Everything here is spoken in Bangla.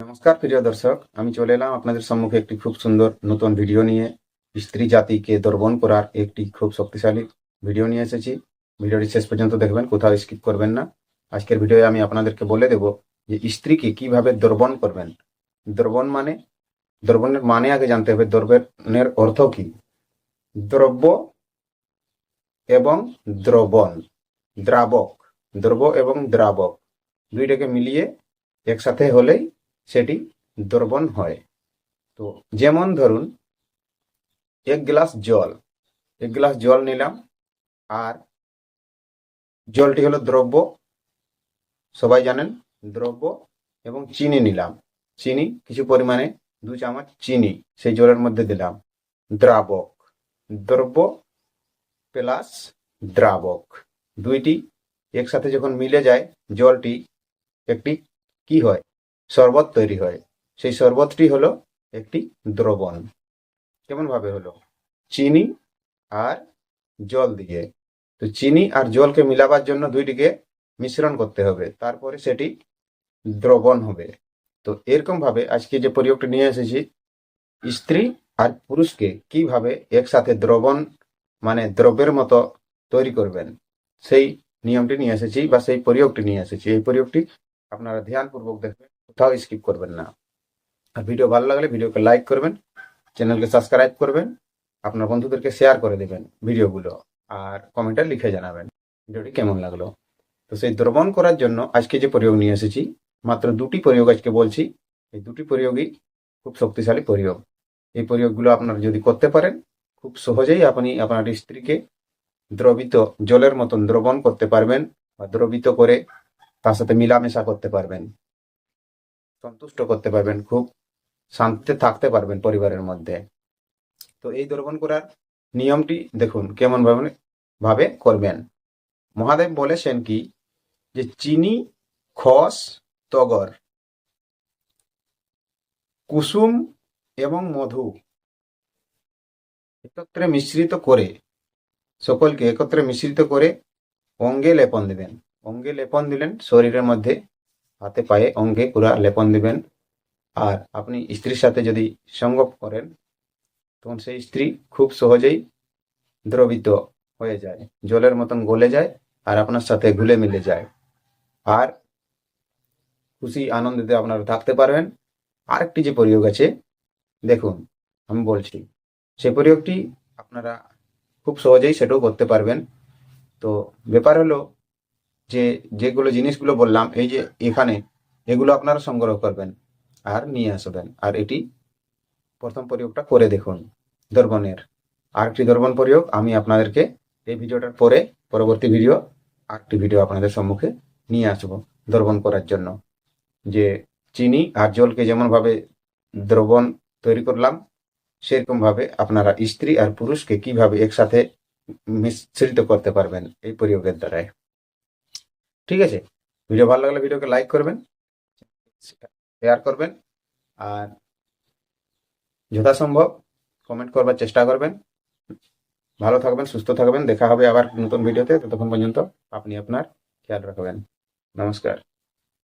নমস্কার প্রিয় দর্শক, আমি চলে এলাম আপনাদের সম্মুখে একটি খুব সুন্দর নতুন ভিডিও নিয়ে। স্ত্রী জাতিকে দর্পণ করার একটি খুব শক্তিশালী ভিডিও নিয়ে এসেছি। ভিডিওটি শেষ পর্যন্ত দেখবেন, কোথাও স্কিপ করবেন না। আজকের ভিডিওয়ে আমি আপনাদেরকে বলে দেব যে স্ত্রীকে কিভাবে দর্পণ করবেন। দর্পণের মানে আগে জানতে হবে। দর্পণের অর্থ কি? দ্রব্য এবং দ্রবণ, দ্রাবক। দ্রব্য এবং দ্রাবক দুইটাকে মিলিয়ে একসাথে হলেই সেটি দ্রবণ হয়। তো যেমন ধরুন, এক গ্লাস জল নিলাম, আর জলটি হলো দ্রব্য, সবাই জানেন দ্রব্য। এবং চিনি নিলাম, চিনি কিছু পরিমাণে 2 চামচ চিনি সেই জলের মধ্যে দিলাম। দ্রাবক, দ্রব্য প্লাস দ্রাবক, দুইটি একসাথে যখন মিলে যায় জলটি একটি কি হয়? শরবত তৈরি হয়। সেই শরবতটি হলো একটি দ্রবণ। কেমন ভাবে হলো? চিনি আর জল দিয়ে। তো চিনি আর জলকে মিলাবার জন্য দুইটিকে মিশ্রণ করতে হবে, তারপরে সেটি দ্রবণ হবে। তো এরকম ভাবে আজকে যে প্রয়োগটি নিয়ে এসেছি, স্ত্রী আর পুরুষকে কিভাবে একসাথে দ্রবণ মানে দ্রব্যের মতো তৈরি করবেন, সেই নিয়মটি নিয়ে এসেছি বা সেই প্রয়োগটি নিয়ে এসেছি। এই প্রয়োগটি আপনারা ধ্যানপূর্বক দেখবেন, কোথাও স্কিপ করবেন না। আর ভিডিও ভালো লাগলে ভিডিওকে লাইক করবেন, চ্যানেলকে সাবস্ক্রাইব করবেন, আপনার বন্ধুদেরকে শেয়ার করে দেবেন ভিডিওগুলো, আর কমেন্টে লিখে জানাবেন ভিডিওটি কেমন লাগলো। তো সেই দ্রবণ করার জন্য আজকে যে প্রয়োগ নিয়ে এসেছি, মাত্র 2টি প্রয়োগ আজকে বলছি। এই 2টি প্রয়োগই খুব শক্তিশালী প্রয়োগ। এই প্রয়োগগুলো আপনারা যদি করতে পারেন, খুব সহজেই আপনি আপনার স্ত্রীকে দ্রবিত জলের মতন দ্রবণ করতে পারবেন, বা দ্রবিত করে তার সাথে মিলামেশা করতে পারবেন, সন্তুষ্ট করতে পারবেন, খুব শান্তিতে থাকতে পারবেন পরিবারের মধ্যে। তো এই দ্রবণ করার নিয়মটি দেখুন কেমন ভাবে করবেন। মহাদেব বলেছেন কি, যে চিনি, খস, তগর, কুসুম এবং মধু একত্রে মিশ্রিত করে, সকলকে একত্রে মিশ্রিত করে অঙ্গে লেপন দিবেন। অঙ্গে লেপন দিলেন, শরীরের মধ্যে, হাতে পায়ে অঙ্গে পুরা লেপন দিবেন। আর আপনি স্ত্রীর সাথে যদি সঙ্গম করেন, তখন সেই স্ত্রী খুব সহজেই দ্রবিত হয়ে যায়, জলের মতন গলে যায়, আর আপনার সাথে ঘুলে মিলে যায়, আর খুশি আনন্দিতে আপনারা থাকতে পারবেন। আরেকটি যে প্রয়োগ আছে, দেখুন আমি বলছি, সেই প্রয়োগটি আপনারা খুব সহজেই সেটাও করতে পারবেন। তো ব্যাপার হলো যে যেগুলো জিনিসগুলো বললাম, এই যে এখানে, এগুলো আপনারা সংগ্রহ করবেন আর নিয়ে আসবেন। আর এটি প্রথম প্রয়োগটা করে দেখুন দর্পণের। আরেকটি দর্পণ প্রয়োগ আমি আপনাদেরকে এই ভিডিওটার পরে, পরবর্তী ভিডিও, আরেকটি ভিডিও আপনাদের সম্মুখে নিয়ে আসবো দর্পণ করার জন্য। যে চিনি আর জলকে যেমন ভাবে দ্রবণ তৈরি করলাম, সেরকম ভাবে আপনারা স্ত্রী আর পুরুষকে কিভাবে একসাথে মিশ্রিত করতে পারবেন এই প্রয়োগের দ্বারাই। ঠিক আছে? ভিডিও ভালো লাগলে ভিডিওকে লাইক করবেন, শেয়ার করবেন, আর যথাসম্ভব কমেন্ট করবার চেষ্টা করবেন। ভালো থাকবেন, সুস্থ থাকবেন। দেখা হবে আবার নতুন ভিডিওতে। ততক্ষণ পর্যন্ত আপনি আপনার খেয়াল রাখবেন। নমস্কার।